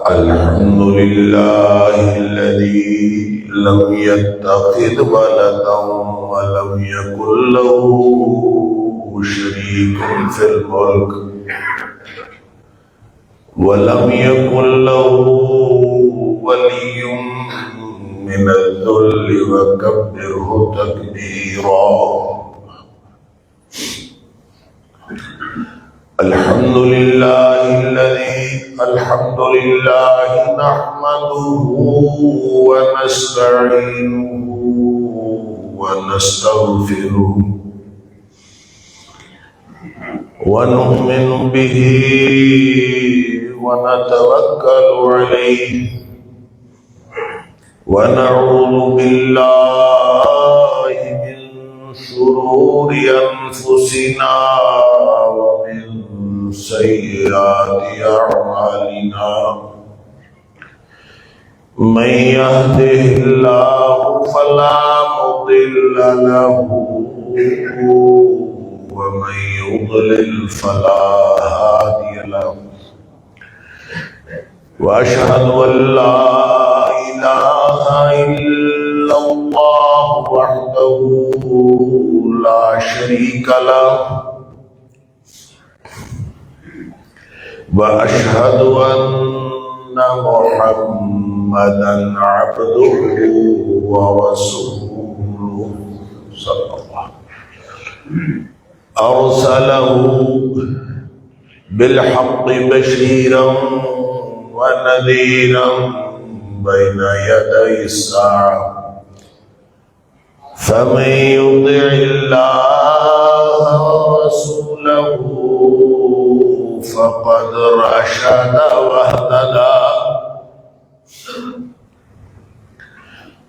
الحمد لله الذي لم يتخذ ولدا ولم يكن له شريك في الملك ولم يكن له ولي من الذل وكبره تكبيرا. الحمد لله نحمده ونستعينه ونستغفره ونؤمن به ونتوكل عليه ونعوذ بالله من شرور أنفسنا ومن سيئات أعمالنا. من يهده الله فلا مضل له ومن يضلل فلا هادي له. وأشهد أن لا إله إلا الله وحده لا شريك له. وأشهد أن محمدا عبده ورسوله صلى الله عليه وسلم. أرسله بالحق بشيرا ونذيرا بين يدي الساعة. فمن يطع الله ورسوله فقد رشد واهتدى.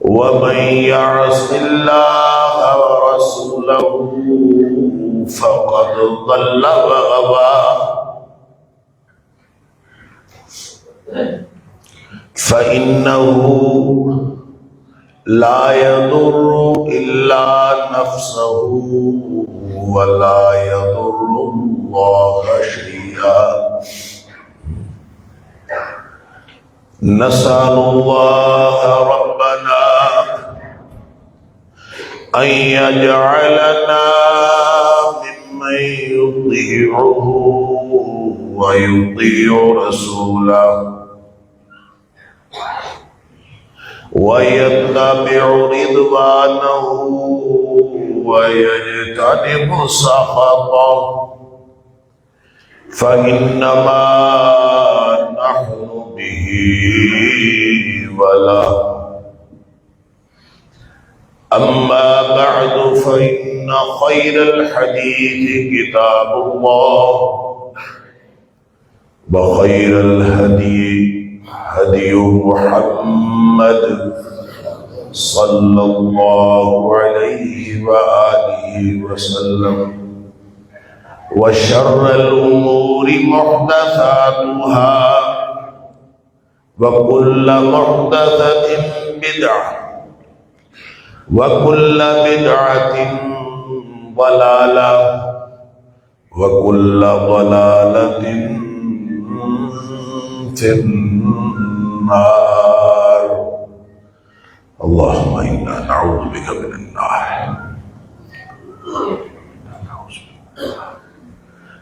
ومن يعص الله ورسوله فقد ضل وغوى. فإنه لا يضر إلا نفسه ولا يضر الله شيئا. نسأل الله ربنا أن يجعلنا ممن يطيعه ويطيع رسوله ويتبع رضوانه ويجتنب سخطه. فإنما نحن به وله. أما بعد فإن خير الحديث كتاب الله وخير الهدي هدي محمد صلى الله عليه وآله وسلم. وشر الأمور محدثاتها وكل محدثة بدعة وكل بدعة ضلالة وكل ضلالة في النار. اللهم إنا نعوذ بك من النار.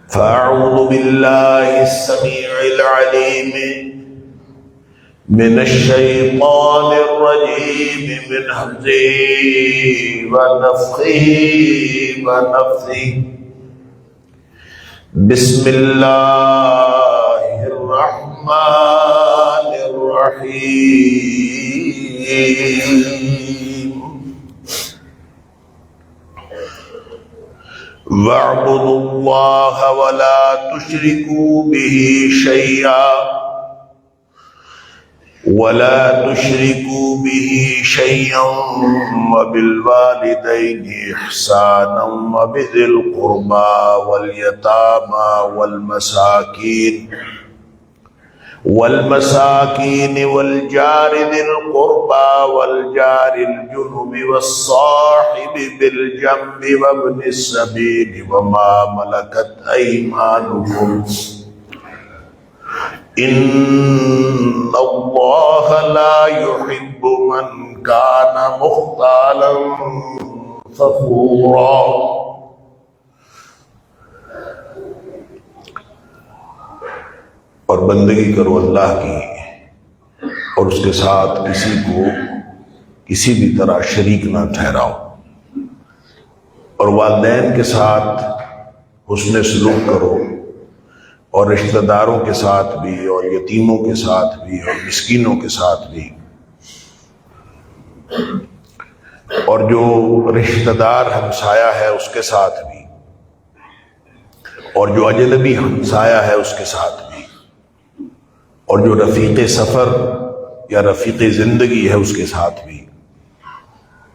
فأعوذ بالله السميع العليم من الشيطان الرجيم من همزه ونفخه ونفثه. بسم الله الرحمن الرحيم. واعبدوا الله ولا تشركوا به شيئا وبالوالدين إحسانا وبذي القربى واليتامى والمساكين والجار ذي القربى والجار الجنب والصاحب بالجنب وابن السبيل وما ملكت أيمانكم ان اللہ لا يحب من کان مختالا فخورا. اور بندگی کرو اللہ کی اور اس کے ساتھ کسی کو کسی بھی طرح شریک نہ ٹھہراؤ، اور والدین کے ساتھ حسن سلوک کرو، اور رشتہ داروں کے ساتھ بھی، اور یتیموں کے ساتھ بھی، اور مسکینوں کے ساتھ بھی. اور جو رشتہ دار ہمسایہ ہے اس کے ساتھ بھی، اور جو اجنبی ہمسایہ ہے اس کے ساتھ بھی، اور جو رفیق سفر یا رفیق زندگی ہے اس کے ساتھ بھی،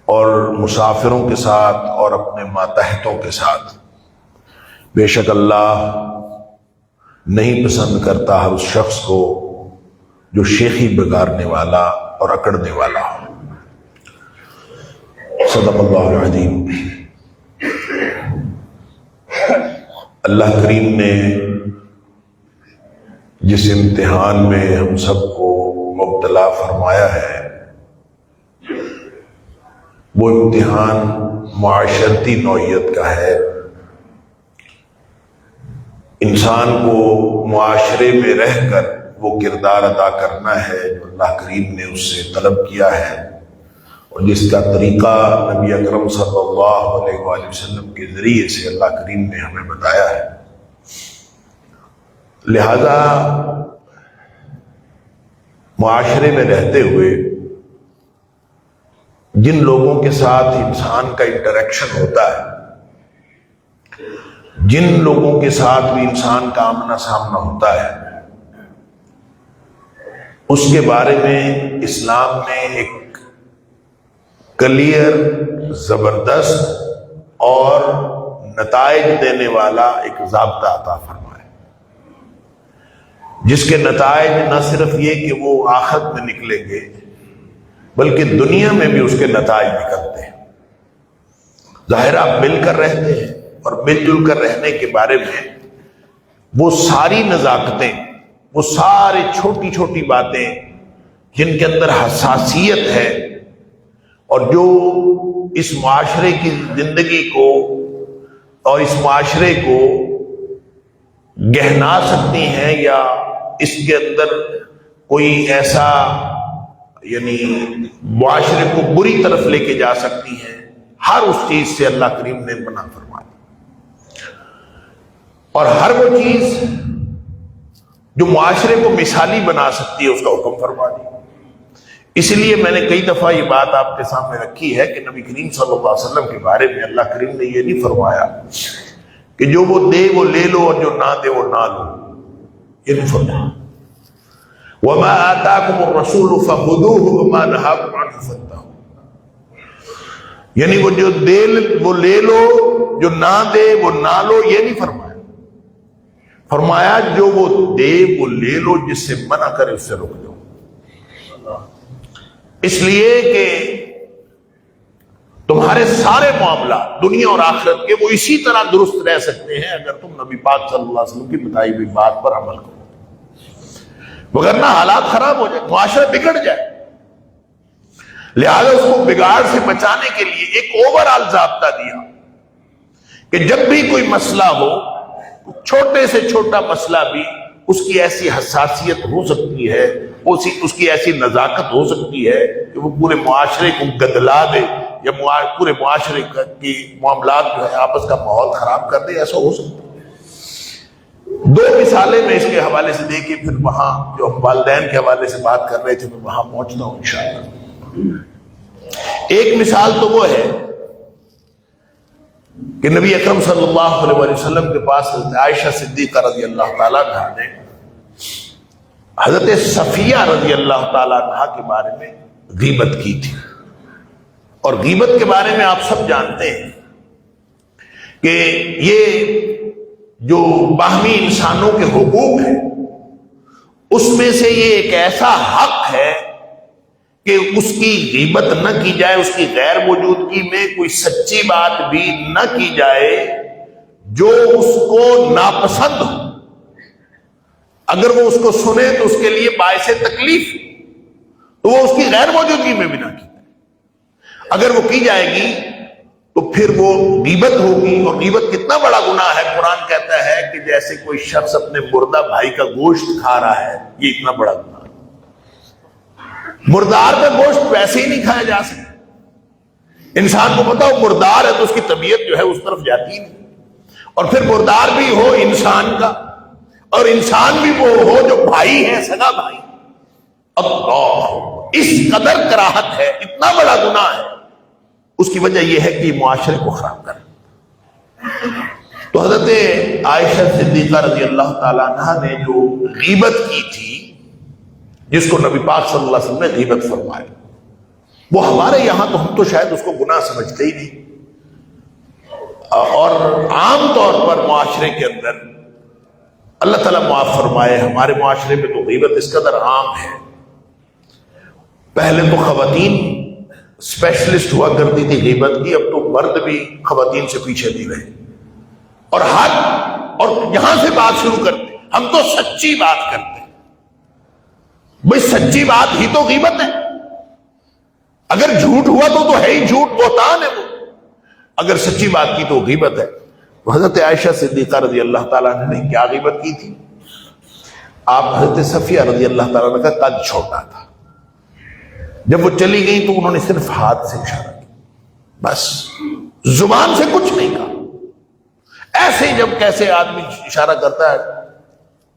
اور مسافروں کے ساتھ، اور اپنے ماتحتوں کے ساتھ. بے شک اللہ نہیں پسند کرتا ہر اس شخص کو جو شیخی بگارنے والا اور اکڑنے والا ہو. صدق اللہ العظیم. اللہ کریم نے جس امتحان میں ہم سب کو مبتلا فرمایا ہے، وہ امتحان معاشرتی نوعیت کا ہے. انسان کو معاشرے میں رہ کر وہ کردار ادا کرنا ہے جو اللہ کریم نے اس سے طلب کیا ہے، اور جس کا طریقہ نبی اکرم صلی اللہ علیہ وآلہ وسلم کے ذریعے سے اللہ کریم نے ہمیں بتایا ہے. لہذا معاشرے میں رہتے ہوئے جن لوگوں کے ساتھ انسان کا انٹریکشن ہوتا ہے، جن لوگوں کے ساتھ بھی انسان کا آمنا سامنا ہوتا ہے، اس کے بارے میں اسلام نے ایک کلیئر، زبردست اور نتائج دینے والا ایک ضابطہ عطا فرمایا، جس کے نتائج نہ صرف یہ کہ وہ آخرت میں نکلیں گے بلکہ دنیا میں بھی اس کے نتائج نکلتے ہیں. ظاہر آپ مل کر رہتے ہیں، اور مل جل کر رہنے کے بارے میں وہ ساری نزاکتیں، وہ ساری چھوٹی چھوٹی باتیں جن کے اندر حساسیت ہے اور جو اس معاشرے کی زندگی کو اور اس معاشرے کو گہنا سکتی ہیں، یا اس کے اندر کوئی ایسا یعنی معاشرے کو بری طرف لے کے جا سکتی ہیں، ہر اس چیز سے اللہ کریم نے منع فرما دی. اور ہر وہ چیز جو معاشرے کو مثالی بنا سکتی ہے اس کا حکم فرما دی. اس لیے میں نے کئی دفعہ یہ بات آپ کے سامنے رکھی ہے کہ نبی کریم صلی اللہ علیہ وسلم کے بارے میں اللہ کریم نے یہ نہیں فرمایا کہ جو وہ دے وہ لے لو اور جو نہ دے وہ نہ لو. یہ نہیں فرمایا. وَمَا آتَاكُمُ الرَّسُولُ فَخُذُوهُ وَمَا نَهَاكُمْ عَنْهُ فَانْتَهُوا. یعنی وہ جو دے وہ لے لو، جو نہ دے وہ نہ لو. یہ نہیں فرمایا. فرمایا جو وہ دے وہ لے لو، جس سے منع کرے اس سے روک دو. اس لیے کہ تمہارے سارے معاملات دنیا اور آخرت کے وہ اسی طرح درست رہ سکتے ہیں اگر تم نبی پاک صلی اللہ علیہ وسلم کی بتائی ہوئی بات پر عمل کرو، وگرنہ حالات خراب ہو جائے، معاشرہ بگڑ جائے. لہذا اس کو بگاڑ سے بچانے کے لیے ایک اوورآل ضابطہ دیا کہ جب بھی کوئی مسئلہ ہو، چھوٹے سے چھوٹا مسئلہ بھی اس کی ایسی حساسیت ہو سکتی ہے، اس کی ایسی نزاکت ہو سکتی ہے کہ وہ پورے معاشرے کو گدلا دے، یا پورے معاشرے کی معاملات جو ہے آپس کا ماحول خراب کر دے. ایسا ہو سکتا ہے. دو مثالیں میں اس کے حوالے سے دے کے پھر وہاں جو ہم والدین کے حوالے سے بات کر رہے تھے میں وہاں پہنچتا ہوں انشاءاللہ. ایک مثال تو وہ ہے کہ نبی اکرم صلی اللہ علیہ وسلم کے پاس حضرت عائشہ صدیقہ رضی اللہ تعالیٰ عنہا نے حضرت صفیہ رضی اللہ تعالیٰ عنہا کے بارے میں غیبت کی تھی. اور غیبت کے بارے میں آپ سب جانتے ہیں کہ یہ جو باہمی انسانوں کے حقوق ہیں اس میں سے یہ ایک ایسا حق ہے کہ اس کی غیبت نہ کی جائے، اس کی غیر موجودگی میں کوئی سچی بات بھی نہ کی جائے جو اس کو ناپسند ہو. اگر وہ اس کو سنے تو اس کے لیے باعث تکلیف، تو وہ اس کی غیر موجودگی میں بھی نہ کی۔ اگر وہ کی جائے گی تو پھر وہ غیبت ہوگی، اور غیبت کتنا بڑا گناہ ہے۔ قرآن کہتا ہے کہ جیسے کوئی شخص اپنے مردہ بھائی کا گوشت کھا رہا ہے، یہ اتنا بڑا گناہ ہے۔ مردار کا گوشت ویسے ہی نہیں کھایا جا سکتا۔ انسان کو پتا ہو مردار ہے تو اس کی طبیعت جو ہے اس طرف جاتی نہیں، اور پھر مردار بھی ہو انسان کا، اور انسان بھی وہ ہو جو بھائی ہے، سگا بھائی۔ اللہ، اس قدر کراہت ہے، اتنا بڑا گناہ ہے۔ اس کی وجہ یہ ہے کہ یہ معاشرے کو خراب کرے۔ تو حضرت عائشہ صدیقہ رضی اللہ تعالیٰ عنہ نے جو غیبت کی تھی، جس کو نبی پاک صلی اللہ علیہ وسلم نے غیبت فرمایا، وہ ہمارے یہاں تو ہم تو شاید اس کو گناہ سمجھتے ہی نہیں، اور عام طور پر معاشرے کے اندر اللہ تعالیٰ معاف فرمائے، ہمارے معاشرے میں تو غیبت اس قدر عام ہے۔ پہلے تو خواتین اسپیشلسٹ ہوا کرتی تھی غیبت کی، اب تو مرد بھی خواتین سے پیچھے نہیں رہے، اور یہاں سے بات شروع کرتے، ہم تو سچی بات کرتے ہیں۔ بھئی سچی بات ہی تو غیبت ہے، اگر جھوٹ ہوا تو ہے ہی جھوٹ، بہتان ہے وہ، اگر سچی بات کی تو غیبت ہے۔ حضرت عائشہ صدیقہ رضی اللہ تعالیٰ عنہ نے کیا غیبت کی تھی؟ آپ حضرت صفیہ رضی اللہ تعالیٰ عنہ کا قد چھوٹا تھا، جب وہ چلی گئی تو انہوں نے صرف ہاتھ سے اشارہ کیا، بس زبان سے کچھ نہیں کہا۔ ایسے ہی جب کیسے آدمی اشارہ کرتا ہے،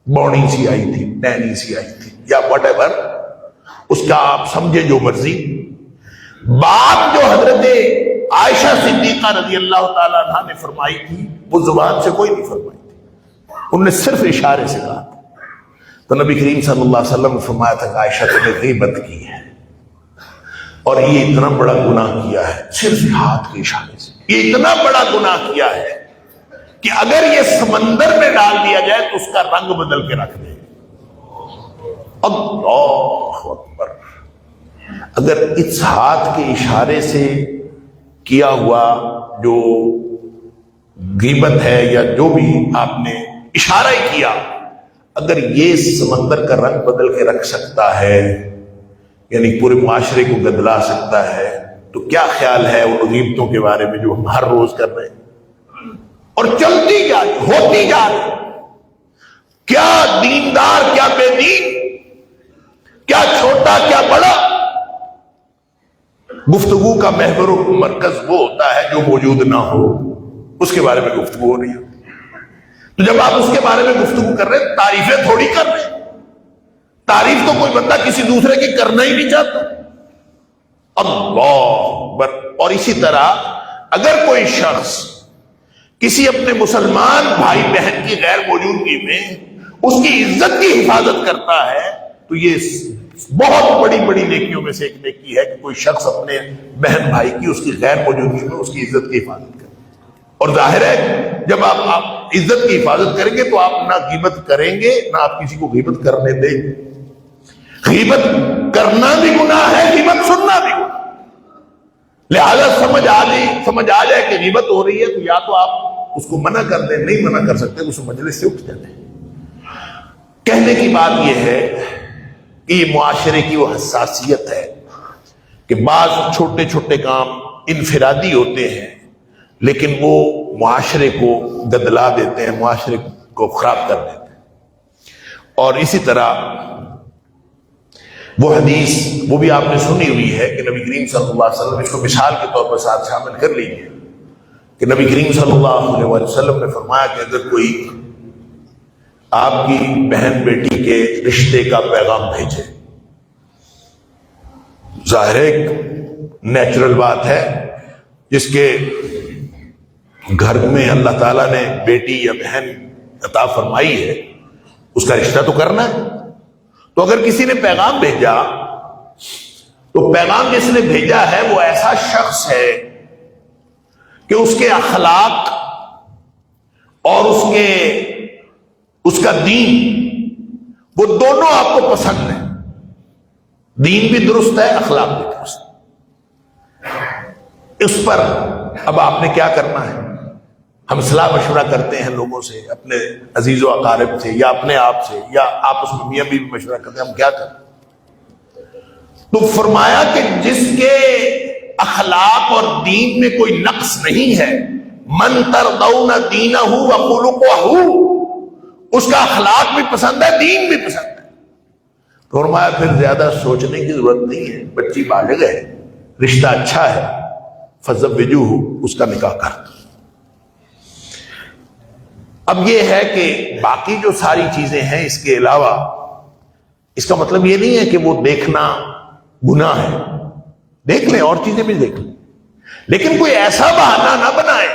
بونی سی آئی تھی، نینی سی آئی تھی، یا وٹ ایور، اس کا آپ سمجھے جو مرضی۔ بات جو حضرت عائشہ صدیقہ رضی اللہ تعالیٰ عنہ نے فرمائی تھی، وہ زبان سے کوئی نہیں فرمائی تھی، انہوں نے صرف اشارے سے کہا تھا۔ تو نبی کریم صلی اللہ علیہ وسلم نے فرمایا تھا کہ عائشہ تم نے غیبت کی ہے، اور یہ اتنا بڑا گناہ کیا ہے، صرف ہاتھ کے اشارے سے یہ اتنا بڑا گناہ کیا ہے کہ اگر یہ سمندر میں ڈال دیا جائے تو اس کا رنگ بدل کے رکھ دے۔ اللہ اکبر! اگر اس ہاتھ کے اشارے سے کیا ہوا جو غیبت ہے، یا جو بھی آپ نے اشارہ ہی کیا، اگر یہ سمندر کا رنگ بدل کے رکھ سکتا ہے، یعنی پورے معاشرے کو گدلا سکتا ہے، تو کیا خیال ہے ان غیبتوں کے بارے میں جو ہم ہر روز کر رہے ہیں اور چلتی جا رہی، ہوتی جا رہی؟ کیا دیندار، کیا بے دین، کیا چھوٹا کیا بڑا، گفتگو کا محور و مرکز وہ ہوتا ہے جو موجود نہ ہو، اس کے بارے میں گفتگو ہو رہی ہے۔ تو جب آپ اس کے بارے میں گفتگو کر رہے ہیں، تعریفیں تھوڑی کر رہے ہیں، تعریف تو کوئی بندہ کسی دوسرے کی کرنا ہی نہیں چاہتا۔ اللہ اکبر! اور اسی طرح اگر کوئی شخص کسی اپنے مسلمان بھائی بہن کی غیر موجودگی میں اس کی عزت کی حفاظت کرتا ہے، تو یہ بہت بڑی بڑی نیکیوں میں سے ایک نیکی ہے کہ کوئی شخص اپنے بہن بھائی کی اس کی غیر موجودگی میں اس کی عزت کی حفاظت کرے۔ اور ظاہر ہے جب آپ عزت کی حفاظت کریں گے تو آپ نہ غیبت کریں گے، نہ آپ کسی کو غیبت کرنے دیں گے۔ غیبت کرنا بھی گناہ ہے، غیبت سننا بھی گناہ، لہذا سمجھ آ جائے کہ غیبت ہو رہی ہے تو یا تو آپ اس کو منع کر دیں، نہیں منع کر سکتے تو اس مجلس سے اٹھ جائیں۔ کہنے کی بات یہ ہے کہ یہ معاشرے کی وہ حساسیت ہے کہ بعض چھوٹے چھوٹے کام انفرادی ہوتے ہیں، لیکن وہ معاشرے کو گدلا دیتے ہیں، معاشرے کو خراب کر دیتے ہیں۔ اور اسی طرح وہ حدیث وہ بھی آپ نے سنی ہوئی ہے کہ نبی کریم صلی اللہ علیہ وسلم، اس کو مثال کے طور پر ساتھ شامل کر لیجیے، کہ نبی کریم صلی اللہ علیہ وسلم نے فرمایا کہ اگر کوئی آپ کی بہن بیٹی کے رشتے کا پیغام بھیجے، ظاہر ایک نیچرل بات ہے، جس کے گھر میں اللہ تعالیٰ نے بیٹی یا بہن عطا فرمائی ہے، اس کا رشتہ تو کرنا ہے۔ تو اگر کسی نے پیغام بھیجا تو پیغام جس نے بھیجا ہے وہ ایسا شخص ہے کہ اس کے اخلاق اور اس کا دین، وہ دونوں آپ کو پسند ہیں، دین بھی درست ہے، اخلاق بھی درست ہے۔ اس پر اب آپ نے کیا کرنا ہے؟ ہم صلاح مشورہ کرتے ہیں لوگوں سے، اپنے عزیز و اقارب سے یا اپنے آپ سے یا آپس میں میاں بیوی مشورہ کرتے ہیں، ہم کیا کریں؟ تو فرمایا کہ جس کے اخلاق اور دین میں کوئی نقص نہیں ہے، من ترضون دینہ وخلقہ، اس کا اخلاق بھی پسند ہے، دین بھی پسند ہے، تو فرمایا پھر زیادہ سوچنے کی ضرورت نہیں ہے، بچی بالغ ہے، رشتہ اچھا ہے، فزوجوہ، اس کا نکاح کر دو۔ اب یہ ہے کہ باقی جو ساری چیزیں ہیں اس کے علاوہ، اس کا مطلب یہ نہیں ہے کہ وہ دیکھنا گناہ ہے، دیکھ لیں، اور چیزیں بھی دیکھ لیں، لیکن کوئی ایسا بہانہ نہ بنائے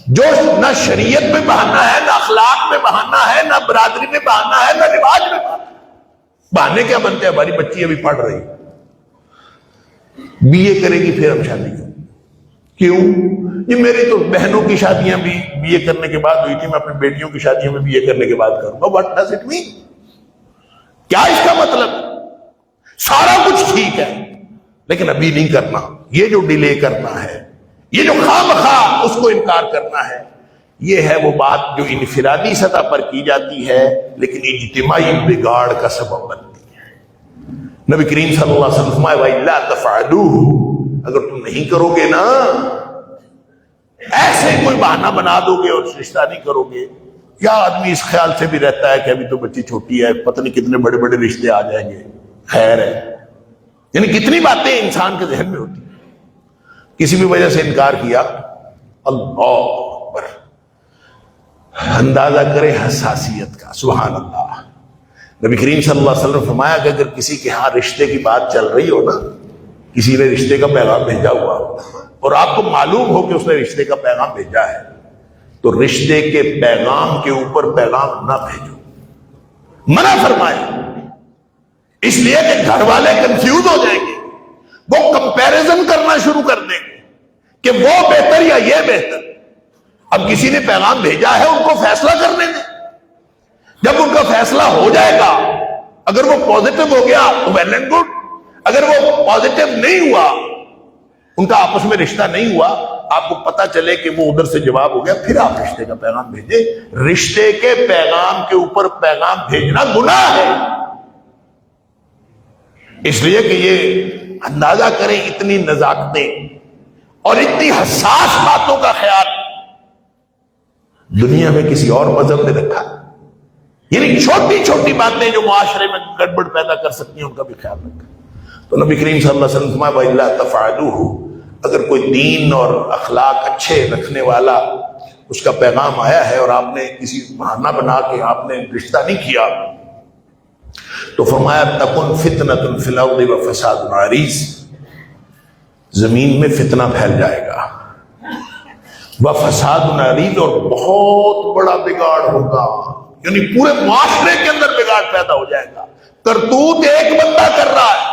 جو نہ شریعت میں بہانہ ہے، نہ اخلاق میں بہانہ ہے، نہ برادری میں بہانہ ہے، نہ رواج میں بہانہ ہے۔ بہانے کیا بنتے ہیں؟ ہماری بچی ابھی پڑھ رہی بی اے کرے گی، پھر ہم شادی کریں گے۔ کیوں؟ یہ میری تو بہنوں کی شادیاں بھی بی اے کرنے کے بعد ہوئی تھی، میں اپنی بیٹیوں کی شادیوں میں بی اے کرنے کے بعد کروں گا۔ What does it mean? کیا اس کا مطلب؟ سارا کچھ ٹھیک ہے لیکن ابھی نہیں کرنا، یہ جو ڈیلے کرنا ہے، یہ جو خواہ اس کو انکار کرنا ہے، یہ ہے وہ بات جو انفرادی سطح پر کی جاتی ہے لیکن اجتماعی بگاڑ کا سبب بنتی ہے۔ نبی کریم صلی اللہ علیہ وسلم فرمائے وَإِلَّا تَفْعَلُوهُ، اگر تم نہیں کرو گے نا، ایسے کوئی بہانہ بنا دو گے اور رشتہ نہیں کرو گے، یا آدمی اس خیال سے بھی رہتا ہے کہ ابھی تو بچی چھوٹی ہے، پتہ نہیں کتنے بڑے بڑے رشتے آ جائیں گے، خیر ہے، یعنی کتنی باتیں انسان کے ذہن میں ہوتی ہیں۔ کسی بھی وجہ سے انکار کیا، اللہ اکبر، اندازہ کرے حساسیت کا، سبحان اللہ۔ نبی کریم صلی اللہ علیہ وسلم فرمایا کہ اگر کسی کے ہاں رشتے کی بات چل رہی ہو نا، کسی نے رشتے کا پیغام بھیجا ہوا اور آپ کو معلوم ہو کہ اس نے رشتے کا پیغام بھیجا ہے، تو رشتے کے پیغام کے اوپر پیغام نہ بھیجو، منع فرمایا، اس لیے کہ گھر والے کنفیوز ہو جائیں گے، وہ کمپیریزن کرنا شروع کر دیں گے کہ وہ بہتر یا یہ بہتر۔ اب کسی نے پیغام بھیجا ہے، ان کو فیصلہ کرنے دیں، جب ان کا فیصلہ ہو جائے گا، اگر وہ پازیٹو ہو گیا تو ویل اینڈ گڈ، اگر وہ پازیٹو نہیں ہوا، ان کا آپس میں رشتہ نہیں ہوا، آپ کو پتا چلے کہ وہ ادھر سے جواب ہو گیا، پھر آپ رشتے کا پیغام بھیجیں۔ رشتے کے پیغام کے اوپر پیغام بھیجنا گناہ ہے، اس لیے کہ یہ اندازہ کریں اتنی نزاکتیں اور اتنی حساس باتوں کا خیال دنیا میں کسی اور مذہب نے رکھا، یعنی چھوٹی چھوٹی باتیں جو معاشرے میں گڑبڑ پیدا کر سکتی ہیں ان کا بھی خیال رکھا۔ تو نبی کریم صلی اللہ علیہ وسلم فرمایا وَإِلَّا تَفْعَلُوهُ، اگر کوئی دین اور اخلاق اچھے رکھنے والا اس کا پیغام آیا ہے اور آپ نے کسی بہانہ بنا کے آپ نے رشتہ نہیں کیا، تو فرمایا تَكُنْ فِتْنَةٌ فِي الْأَرْضِ وَفَسَادٌ عَرِيضٌ، زمین میں فتنہ پھیل جائے گا، وَفَسَادٌ عَرِيضٌ، اور بہت بڑا بگاڑ ہوگا، یعنی پورے معاشرے کے اندر بگاڑ پیدا ہو جائے گا۔ کرتوت ایک بندہ کر رہا ہے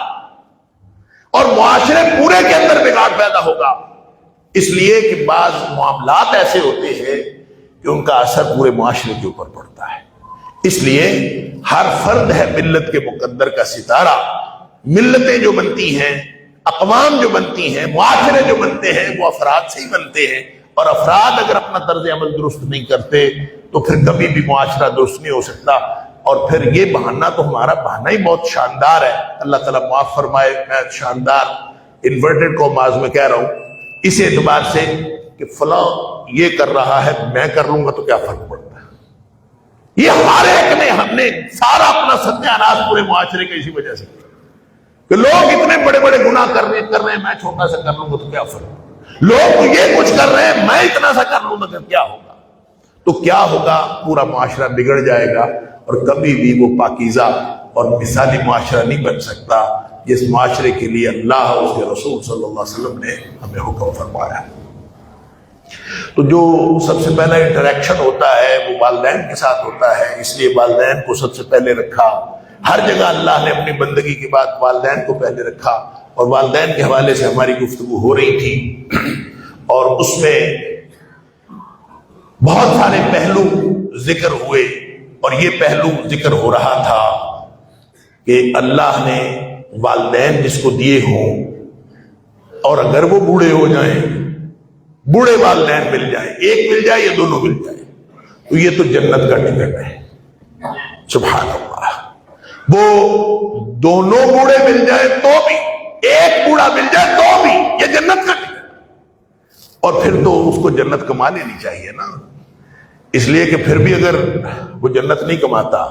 اور معاشرے پورے کے اندر بگاڑ پیدا ہوگا، اس لیے کہ بعض معاملات ایسے ہوتے ہیں کہ ان کا اثر پورے معاشرے کے اوپر پڑتا ہے۔ اس لیے ہر فرد ہے ملت کے مقدر کا ستارہ، ملتیں جو بنتی ہیں، اقوام جو بنتی ہیں، معاشرے جو بنتے ہیں، وہ افراد سے ہی بنتے ہیں، اور افراد اگر اپنا طرز عمل درست نہیں کرتے تو پھر کبھی بھی معاشرہ درست نہیں ہو سکتا۔ اور پھر یہ بہانہ تو ہمارا بہانہ ہی بہت شاندار ہے، اللہ تعالیٰ معاف فرمائے، میں شاندار انورٹڈ کو معاذ میں کہہ رہا ہوں اس اعتبار سے کہ فلاں یہ کر رہا ہے میں کر لوں گا تو کیا فرق پڑتا ہے۔ یہ ہر ایک نے، ہم نے سارا اپنا ستیہ ناش پورے معاشرے کے اسی وجہ سے کیا کہ لوگ اتنے بڑے بڑے گناہ کر رہے ہیں، میں چھوٹا سا کر لوں گا تو کیا فرق، لوگ یہ کچھ کر رہے ہیں میں اتنا سا کر لوں گا تو کیا ہوگا، تو کیا ہوگا، پورا معاشرہ بگڑ جائے گا اور کبھی بھی وہ پاکیزہ اور مثالی معاشرہ نہیں بن سکتا جس معاشرے کے لیے اللہ اور اس کے رسول صلی اللہ علیہ وسلم نے ہمیں حکم فرمایا ہے۔ تو جو سب سے پہلا انٹریکشن ہوتا ہے وہ والدین کے ساتھ ہوتا ہے، اس لیے والدین کو سب سے پہلے رکھا، ہر جگہ اللہ نے اپنی بندگی کے بعد والدین کو پہلے رکھا، اور والدین کے حوالے سے ہماری گفتگو ہو رہی تھی اور اس میں بہت سارے پہلو ذکر ہوئے، اور یہ پہلو ذکر ہو رہا تھا کہ اللہ نے والدین جس کو دیے ہوں اور اگر وہ بوڑھے ہو جائیں بوڑھے والدین مل جائیں، ایک مل جائے یا دونوں مل جائے، تو یہ تو جنت کا ٹکٹ ہے۔ سبحان اللہ، وہ دونوں بوڑھے مل جائے تو بھی، ایک بوڑھا مل جائے تو بھی، یہ جنت کا ٹکٹ۔ اور پھر تو اس کو جنت کما لینی چاہیے نا، اس لیے کہ پھر بھی اگر وہ جنت نہیں کماتا،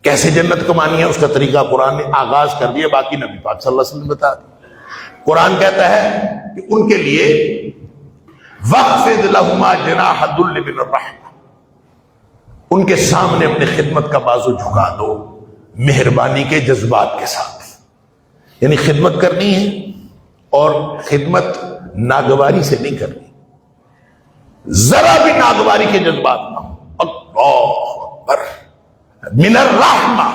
کیسے جنت کمانی ہے اس کا طریقہ قرآن نے آغاز کر دیا، باقی نبی پاک صلی اللہ علیہ وسلم نے بتا دیا۔ قرآن کہتا ہے کہ ان کے لیے وَخْفِضْ لَهُمَا جَنَاحَ الذُّلِّ مِنَ الرَّحْمَةِ، ان کے سامنے اپنے خدمت کا بازو جھکا دو مہربانی کے جذبات کے ساتھ، یعنی خدمت کرنی ہے اور خدمت ناگواری سے نہیں کرنی، ذرا بھی ناگواری کے جذبات نہ ہو۔ اللہ اکبر، من الرحمہ،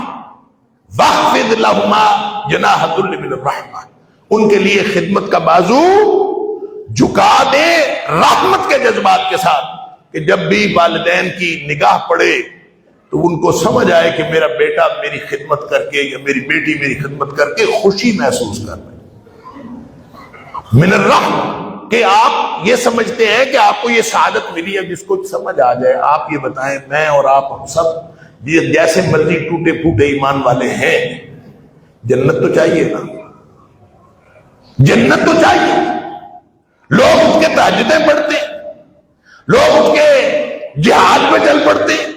وَخْفِضْ لَهُمَا جَنَاحَ الذُّلِّ مِنَ الرَّحْمَةِ، ان کے لیے خدمت کا بازو جھکا دے رحمت کے جذبات کے ساتھ، کہ جب بھی والدین کی نگاہ پڑے تو ان کو سمجھ آئے کہ میرا بیٹا میری خدمت کر کے یا میری بیٹی میری خدمت کر کے خوشی محسوس کر رہے۔ من الرحمہ، کہ آپ یہ سمجھتے ہیں کہ آپ کو یہ سعادت ملی ہے، جس کو سمجھ آ جائے۔ آپ یہ بتائیں، میں اور آپ ہم سب جیسے مرضی ٹوٹے پھوٹے ایمان والے ہیں، جنت تو چاہیے نا، جنت تو چاہیے۔ لوگ اس کے تہجدیں پڑھتے ہیں، لوگ اس کے جہاد میں چل پڑتے ہیں،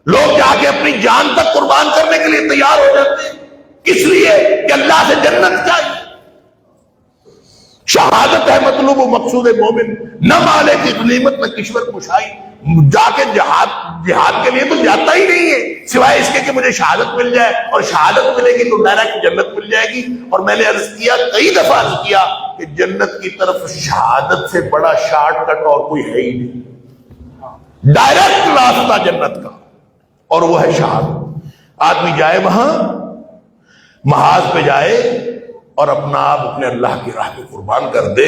لوگ جا کے اپنی جان تک قربان کرنے کے لیے تیار ہو جاتے ہیں، کس لیے کہ اللہ سے جنت چاہیے۔ شہادت ہے مطلوب و مقصود مومن، نہ مالے کی غنیمت نہ کشور کشائی۔ جا کے جہاد کے لیے تو جاتا ہی نہیں ہے سوائے اس کے کہ مجھے شہادت مل جائے، اور شہادت ملے گی تو ڈائریکٹ جنت مل جائے گی۔ اور میں نے عرض کیا، کئی دفعہ عرض کیا کہ جنت کی طرف شہادت سے بڑا شارٹ کٹ اور کوئی ہے ہی نہیں، ڈائریکٹ راستہ جنت کا، اور وہ ہے شہادت۔ آدمی جائے وہاں محاذ پہ جائے اور اپنا آپ اپنے اللہ کی راہ میں قربان کر دے،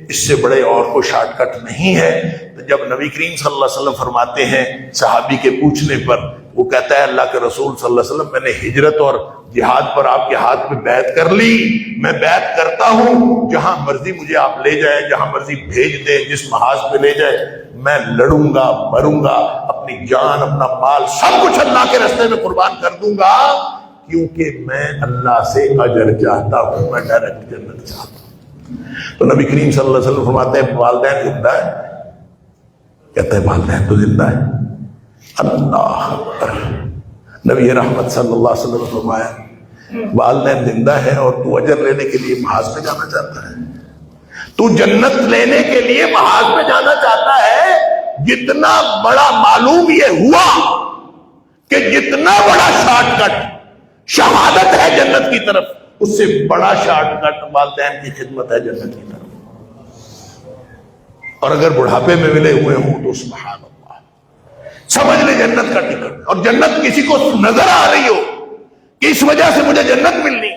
اس سے بڑے اور کوئی شارٹ کٹ نہیں ہے۔ تو جب نبی کریم صلی اللہ علیہ وسلم فرماتے ہیں صحابی کے پوچھنے پر، وہ کہتا ہے اللہ کے رسول صلی اللہ علیہ وسلم، میں نے ہجرت اور جہاد پر آپ کے ہاتھ میں بیعت کر لی، میں بیعت کرتا ہوں، جہاں مرضی مجھے آپ لے جائیں، جہاں مرضی بھیج دیں، جس محاذ پہ لے جائے، میں لڑوں گا، مروں گا، اپنی جان اپنا مال سب کچھ اللہ کے راستے میں قربان کر دوں گا، کیونکہ میں اللہ سے اجر چاہتا ہوں، میں ڈائریکٹ جنت چاہتا ہوں۔ تو نبی کریم صلی اللہ علیہ وسلم فرماتے ہیں والدین زندہ ہے؟ کہتے ہیں والدین تو زندہ ہے۔ اللہ اکبر، نبی رحمت صلی اللہ علیہ وسلم نے فرمایا والدین زندہ ہے اور تو اجر لینے کے لیے محاذ میں جانا چاہتا ہے، تو جنت لینے کے لیے محاذ میں جانا چاہتا ہے۔ جتنا بڑا معلوم یہ ہوا کہ جتنا بڑا شارٹ کٹ شہادت ہے جنت کی طرف، اس سے بڑا شارٹ کٹ والدین کی خدمت ہے جنت کی طرف۔ اور اگر بڑھاپے میں ملے ہوئے ہوں تو سبحان اللہ، سمجھ لے جنت کا ٹکٹ۔ اور جنت کسی کو نظر آ رہی ہو کہ اس وجہ سے مجھے جنت ملنی،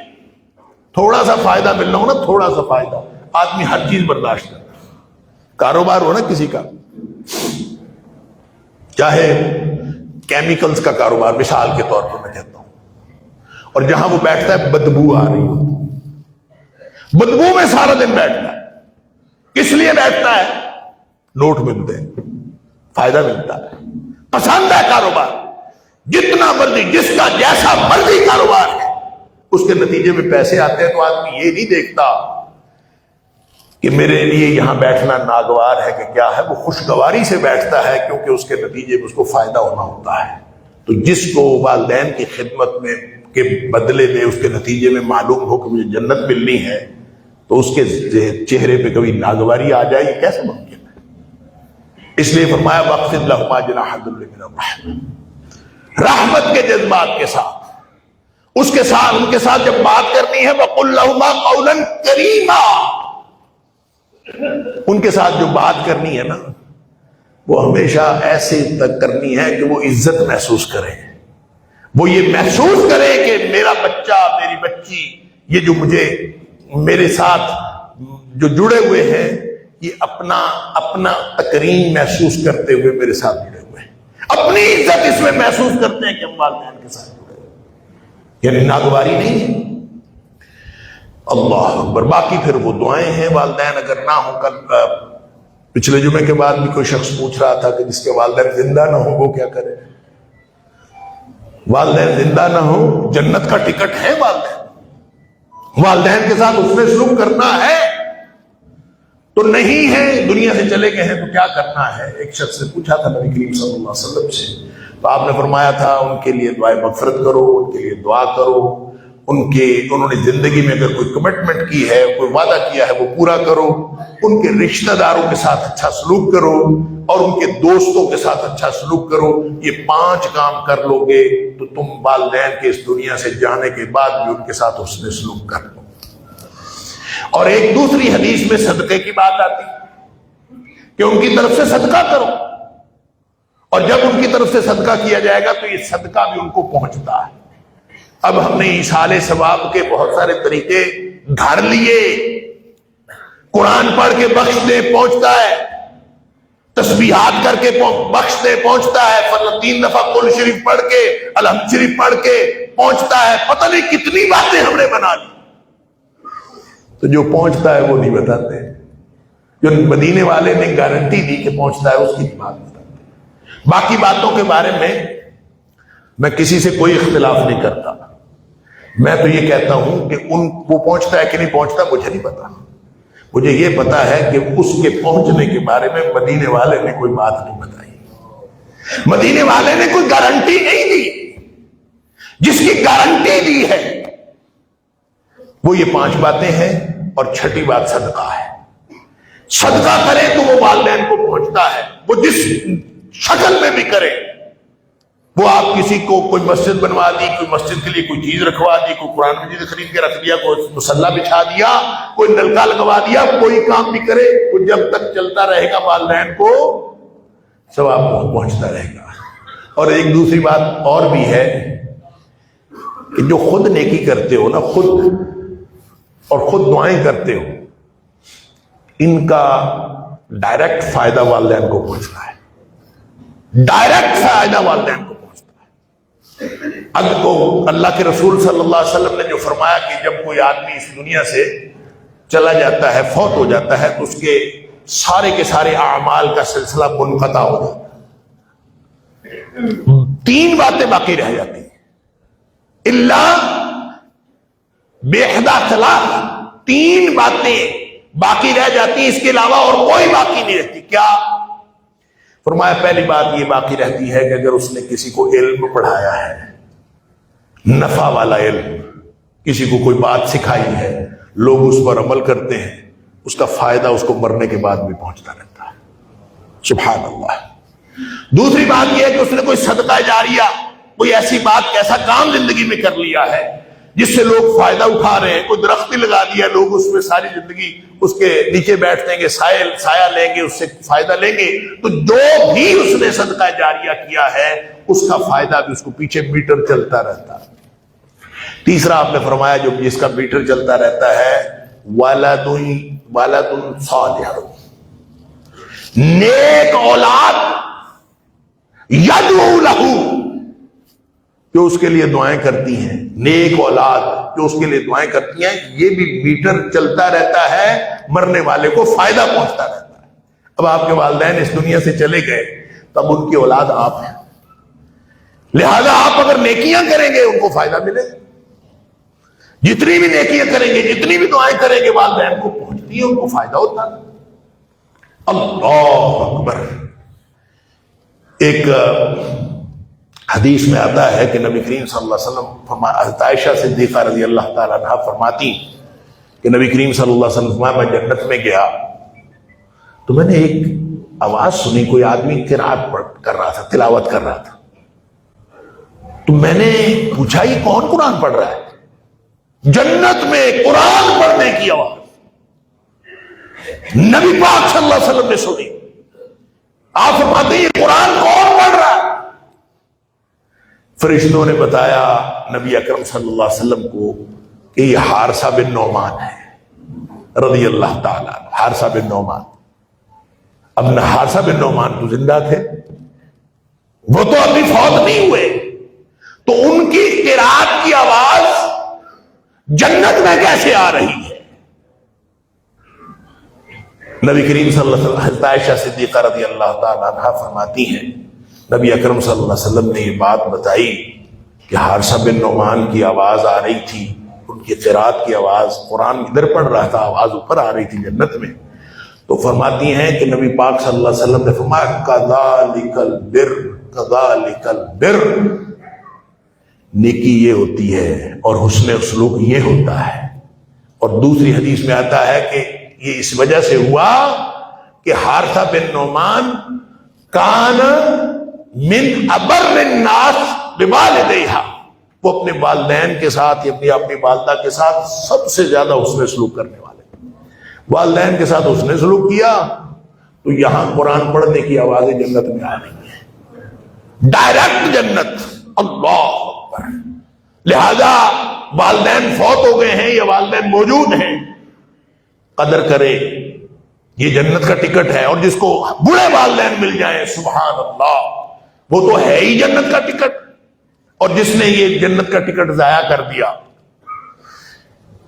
تھوڑا سا فائدہ ملنا ہو نا، تھوڑا سا فائدہ، آدمی ہر چیز برداشت کرتا ہے۔ کاروبار ہو نا کسی کا، چاہے کیمیکلز کا کاروبار مثال کے طور پر میں کہتا ہوں، اور جہاں وہ بیٹھتا ہے بدبو آ رہی ہوتی، بدبو میں سارا دن بیٹھتا ہے۔ کس لیے بیٹھتا ہے؟ نوٹ ملتے ہیں، فائدہ ملتا ہے، پسند ہے کاروبار، جتنا مرضی جس کا جیسا مرضی کاروبار ہے، اس کے نتیجے میں پیسے آتے ہیں۔ تو آدمی یہ نہیں دیکھتا کہ میرے لیے یہاں بیٹھنا ناگوار ہے کہ کیا ہے، وہ خوشگواری سے بیٹھتا ہے کیونکہ اس کے نتیجے میں اس کو فائدہ ہونا ہوتا ہے۔ تو جس کو والدین کی خدمت میں کے بدلے میں اس کے نتیجے میں معلوم ہو کہ مجھے جنت ملنی ہے، تو اس کے چہرے پہ کبھی ناگواری آ جائے، یہ کیسے ممکن ہے؟ اس لیے فرمایا وَاخْفِضْ لَهُمَا جَنَاحَ الذُّلِّ مِنَ الرَّحْمَةِ، رحمت کے جذبات کے ساتھ اس کے ساتھ ان کے ساتھ جب بات کرنی ہے وَقُلْ لَهُمَا قَوْلًا كَرِيمًا، ان کے ساتھ جو بات کرنی ہے نا، وہ ہمیشہ ایسے تک کرنی ہے کہ وہ عزت محسوس کرے، وہ یہ محسوس کرے کہ میرا بچہ میری بچی، یہ جو مجھے میرے ساتھ جو جڑے ہوئے ہیں، یہ اپنا تکریم محسوس کرتے ہوئے میرے ساتھ جڑے ہوئے ہیں، اپنی عزت اس میں محسوس کرتے ہیں کہ ہم والدین کے ساتھ جڑے ہوئے، یعنی ناگواری نہیں ہے۔ اللہ اکبر۔ باقی پھر وہ دعائیں ہیں، والدین اگر نہ ہو، کل پچھلے جمعے کے بعد بھی کوئی شخص پوچھ رہا تھا کہ جس کے والدین زندہ نہ ہو وہ کیا کرے؟ والدین زندہ نہ ہو، جنت کا ٹکٹ ہے والدین کے ساتھ اس نے سلوک کرنا ہے تو نہیں ہے، دنیا سے چلے گئے ہیں تو کیا کرنا ہے؟ ایک شخص نے پوچھا تھا نبی کریم صلی اللہ علیہ وسلم سے، تو آپ نے فرمایا تھا ان کے لیے دعائے مغفرت کرو، ان کے لیے دعا کرو، انہوں نے زندگی میں اگر کوئی کمٹمنٹ کی ہے، کوئی وعدہ کیا ہے وہ پورا کرو، ان کے رشتہ داروں کے ساتھ اچھا سلوک کرو اور ان کے دوستوں کے ساتھ اچھا سلوک کرو۔ یہ 5 کام کر لو گے تو تم والدین کے اس دنیا سے جانے کے بعد بھی ان کے ساتھ حسن سلوک کر لو۔ اور ایک دوسری حدیث میں صدقے کی بات آتی کہ ان کی طرف سے صدقہ کرو، اور جب ان کی طرف سے صدقہ کیا جائے گا تو یہ صدقہ بھی ان کو پہنچتا ہے۔ اب ہم نے ایصال ثواب کے بہت سارے طریقے گھڑ لیے، قرآن پڑھ کے بخش دے پہنچتا ہے، تسبیحات کر کے بخش دے پہنچتا ہے، 3 دفعہ قل شریف پڑھ کے الحمد شریف پڑھ کے پہنچتا ہے، پتہ نہیں کتنی باتیں ہم نے بنا لی، تو جو پہنچتا ہے وہ نہیں بتاتے، جو مدینے والے نے گارنٹی دی کہ پہنچتا ہے اس کی بات بتاتے۔ باقی باتوں کے بارے میں کسی سے کوئی اختلاف نہیں کرتا، میں تو یہ کہتا ہوں کہ وہ پہنچتا ہے کہ نہیں پہنچتا مجھے نہیں پتا، مجھے یہ پتا ہے کہ اس کے پہنچنے کے بارے میں مدینے والے نے کوئی بات نہیں بتائی، مدینے والے نے کوئی گارنٹی نہیں دی، جس کی گارنٹی دی ہے وہ یہ 5 باتیں ہیں، اور 6ٹھی بات صدقہ ہے۔ صدقہ کرے تو وہ والدین کو پہنچتا ہے، وہ جس شکل میں بھی کرے، وہ آپ کسی کو کوئی مسجد بنوا دی، کوئی مسجد کے لیے کوئی چیز رکھوا دی، کوئی قرآن مجید خرید کے رکھ دیا، کوئی مصلا بچھا دیا، کوئی نلکا لگوا دیا، کوئی کام بھی کرے، وہ جب تک چلتا رہے گا والدین کو ثواب پہنچتا رہے گا۔ اور ایک دوسری بات اور بھی ہے کہ جو خود نیکی کرتے ہو نا، خود دعائیں کرتے ہو، ان کا ڈائریکٹ فائدہ والدین کو پہنچتا ہے، ڈائریکٹ فائدہ والدین کو پہنچتا ہے۔ اب کو اللہ کے رسول صلی اللہ علیہ وسلم نے جو فرمایا کہ جب کوئی آدمی اس دنیا سے چلا جاتا ہے، فوت ہو جاتا ہے، تو اس کے سارے کے سارے اعمال کا سلسلہ منقطع ہو جاتا ہے، 3 باتیں باقی رہ جاتی ہیں، اللہ بےحدہ ثلاث، 3 باتیں باقی رہ جاتی ہیں، اس کے علاوہ اور کوئی باقی نہیں رہتی۔ کیا فرمایا؟ پہلی بات یہ باقی رہتی ہے کہ اگر اس نے کسی کو علم پڑھایا ہے، نفع والا علم، کسی کو کوئی بات سکھائی ہے، لوگ اس پر عمل کرتے ہیں، اس کا فائدہ اس کو مرنے کے بعد بھی پہنچتا رہتا ہے، سبحان اللہ۔ دوسری بات یہ ہے کہ اس نے کوئی صدقہ جاریہ، کوئی ایسی بات، ایسا کام زندگی میں کر لیا ہے جس سے لوگ فائدہ اٹھا رہے ہیں، کوئی درخت لگا دیا، لوگ اس میں ساری زندگی اس کے نیچے بیٹھیں گے، سایہ لیں گے، اس سے فائدہ لیں گے، تو جو بھی اس نے صدقہ جاریہ کیا ہے اس کا فائدہ بھی اس کو پیچھے میٹر چلتا رہتا ہے۔ تیسرا آپ نے فرمایا جو جس کا میٹر چلتا رہتا ہے، ولد صالح، نیک اولاد، یدعو لہ، جو اس کے لیے دعائیں کرتی ہیں، نیک اولاد جو اس کے لیے دعائیں کرتی ہیں، یہ بھی میٹر چلتا رہتا ہے، مرنے والے کو فائدہ پہنچتا رہتا ہے۔ اب آپ کے والدین اس دنیا سے چلے گئے، تب ان کی اولاد آپ ہیں، لہذا آپ اگر نیکیاں کریں گے ان کو فائدہ ملے گا، جتنی بھی نیکیاں کریں گے، جتنی بھی دعائیں کریں گے، والدین کو پہنچتی ہیں، ان کو فائدہ ہوتا ہے۔ اللہ اکبر۔ ایک حدیث میں آتا ہے کہ نبی کریم صلی اللہ علیہ وسلم، حضرت عائشہ صدیقہ رضی اللہ تعالیٰ عنہ فرماتی کہ نبی کریم صلی اللہ علیہ وسلم فرمایا میں جنت میں گیا تو میں نے ایک آواز سنی، کوئی آدمی قرات کر رہا تھا، تلاوت کر رہا تھا، تو میں نے پوچھا یہ کون قرآن پڑھ رہا ہے؟ جنت میں قرآن پڑھنے کی آواز نبی پاک صلی اللہ علیہ وسلم نے سنی۔ آپ فرماتے ہیں یہ قرآن کون پڑھ رہا ہے؟ فرشتوں نے بتایا نبی اکرم صلی اللہ علیہ وسلم کو کہ یہ حارثہ بن نعمان ہے رضی اللہ تعالیٰ عنہ۔ حارثہ بن نعمان، اب حارثہ بن نعمان تو زندہ تھے، وہ تو ابھی فوت نہیں ہوئے، تو ان کی قرات کی آواز جنت میں کیسے آ رہی ہے؟ نبی کریم صلی اللہ علیہ وسلم حضرت عائشہ صدیقہ رضی اللہ تعالیٰ عنہا فرماتی ہیں نبی اکرم صلی اللہ علیہ وسلم نے یہ بات بتائی کہ حارثہ بن نعمان کی آواز آ رہی تھی، ان کی قرات کی آواز، قرآن ادھر پڑھ رہا تھا، آواز اوپر آ رہی تھی جنت میں، تو فرماتی ہیں کہ نبی پاک صلی اللہ علیہ وسلم نے فرمایا کذالک البر، کذالک البر، نیکی یہ ہوتی ہے اور حسن سلوک یہ ہوتا ہے۔ اور دوسری حدیث میں آتا ہے کہ یہ اس وجہ سے ہوا کہ حارثہ بن نعمان کان من ابر الناس بوالدیہا، وہ اپنے والدین کے ساتھ یا اپنی والدہ کے ساتھ سب سے زیادہ حسن سلوک کرنے والے، والدین کے ساتھ حسن سلوک کیا تو یہاں قرآن پڑھنے کی آوازیں جنت میں آ رہی ہیں، ڈائریکٹ جنت، اللہ اکبر۔ لہذا والدین فوت ہو گئے ہیں یا والدین موجود ہیں، قدر کرے، یہ جنت کا ٹکٹ ہے، اور جس کو بڑے والدین مل جائیں سبحان اللہ، وہ تو ہے ہی جنت کا ٹکٹ، اور جس نے یہ جنت کا ٹکٹ ضائع کر دیا،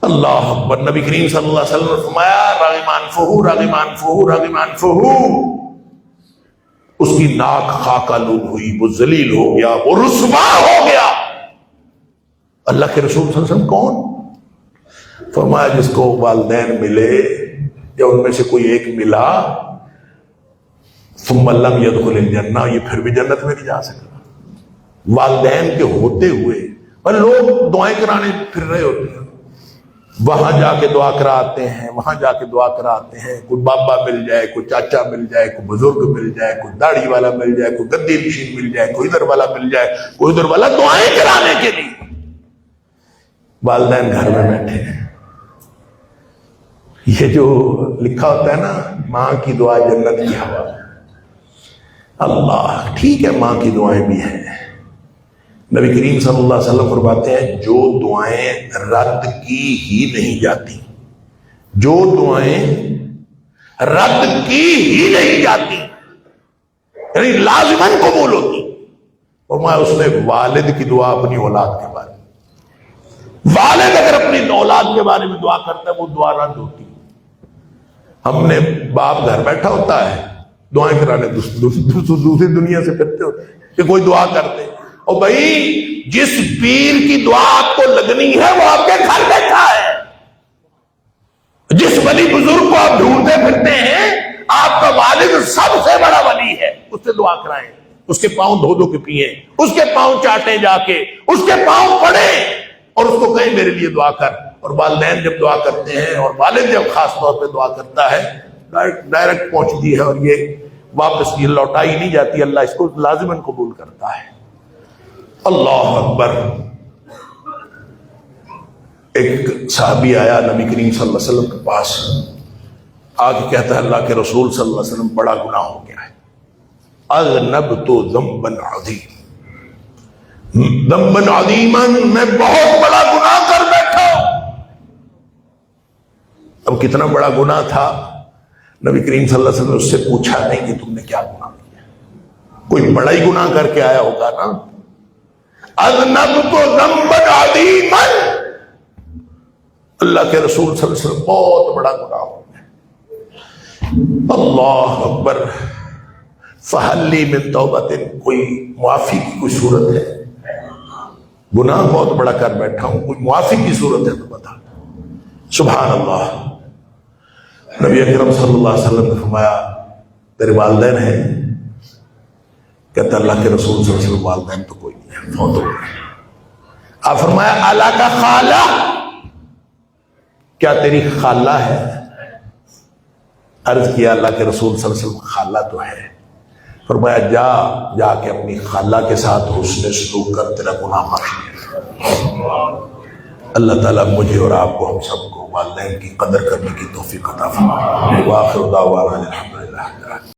اللہ اکبر۔ نبی کریم صلی اللہ علیہ وسلم نے فرمایا راغمان فہو، راغمان فہو، راغمان فہو، اس کی ناک خاک آلود ہوئی، وہ ذلیل ہو گیا، وہ رسوا ہو گیا۔ اللہ کے رسول صلی اللہ علیہ وسلم کون؟ فرمایا جس کو والدین ملے یا ان میں سے کوئی ایک ملا، ثم لم يدخل الجنہ، یہ پھر بھی جنت میں نہیں جا سکتا۔ والدین کے ہوتے ہوئے، اور لوگ دعائیں کرانے پھر رہے ہوتے ہیں، وہاں جا کے دعا کرا آتے ہیں، وہاں جا کے دعا کرا آتے ہیں، کوئی بابا مل جائے، کوئی چاچا مل جائے، کوئی بزرگ مل جائے، کوئی داڑھی والا مل جائے، کوئی گدی نشین مل جائے، کوئی ادھر والا مل جائے، کوئی ادھر والا، دعائیں کرانے کے لیے۔ والدین گھر میں بیٹھے ہیں، یہ جو لکھا ہوتا ہے نا ماں کی دعا جنت کی ہوا، اللہ ٹھیک ہے، ماں کی دعائیں بھی ہیں۔ نبی کریم صلی اللہ علیہ وسلم فرماتے ہیں جو دعائیں رد کی ہی نہیں جاتی، جو دعائیں رد کی ہی نہیں جاتی، یعنی لازماً قبول ہوتی، اور میں اس نے والد کی دعا اپنی اولاد کے بارے میں، والد اگر اپنی اولاد کے بارے میں دعا کرتا ہے وہ دعا رد ہوتی۔ ہم نے باپ گھر بیٹھا ہوتا ہے، دعائیں کرانے دوسری دنیا سے پھرتے ہوتے ہیں کہ کوئی دعا کرتے، اور بھائی جس پیر کی دعا آپ کو لگنی ہے وہ آپ کے گھر بیٹھا ہے، جس ولی بزرگ کو آپ ڈھونڈتے پھرتے ہیں آپ کا والد سب سے بڑا ولی ہے، اس سے دعا کرائیں، اس کے پاؤں دھو دھو کے پیئیں، اس کے پاؤں چاٹیں جا کے، اس کے پاؤں پڑیں اور اس کو کہیں میرے لیے دعا کر۔ اور والدین جب دعا کرتے ہیں، اور والد جب خاص طور پہ دعا کرتا ہے، ڈائریکٹ پہنچتی ہے اور یہ واپس یہ لوٹائی نہیں جاتی، اللہ اس کو لازماً قبول کرتا ہے۔ اللہ اکبر۔ ایک صحابی آیا نبی کریم صلی اللہ علیہ وسلم کے پاس، آگے کہتا ہے اللہ کے رسول صلی اللہ علیہ وسلم بڑا گناہ ہو گیا ہے، اذنبت ذنبا عظیم، ذنبا عظیما، میں بہت بڑا گناہ کر بیٹھا ہوں۔ اب کتنا بڑا گناہ تھا، نبی کریم صلی اللہ علیہ وسلم نے اس سے پوچھا نہیں کہ تم نے کیا گناہ کیا، کوئی بڑا ہی گناہ کر کے آیا ہوگا نا۔ اذنبت ذنبا عظیما، اللہ کے رسول صلی اللہ علیہ وسلم بہت بڑا گناہ ہو گیا۔ اللہ اکبر۔ فہل لی من توبۃ، کوئی معافی کی کوئی صورت ہے؟ گناہ بہت بڑا کر بیٹھا ہوں، کوئی معافی کی صورت ہے تو بتا۔ سبحان اللہ۔ نبی اکرم صلی اللہ علیہ وسلم نے فرمایا تیرے والدین ہیں؟ کہتا اللہ کے رسول صلی اللہ علیہ وسلم والدین تو کوئی نہیں ہے، فوت ہو گئے۔ آپ فرمایا الا کا خالہ، کیا تیری خالہ ہے؟ عرض کیا اللہ کے رسول صلی اللہ علیہ وسلم خالہ تو ہے۔ فرمایا جا کے اپنی خالہ کے ساتھ حسن سلوک کر، تیرا گناہ معاف ہے۔ اللہ تعالیٰ مجھے اور آپ کو، ہم سب کو والدین کی قدر کرنے کی توفیق عطا فرمائے۔ وآخر دعوانا الحمدللہ۔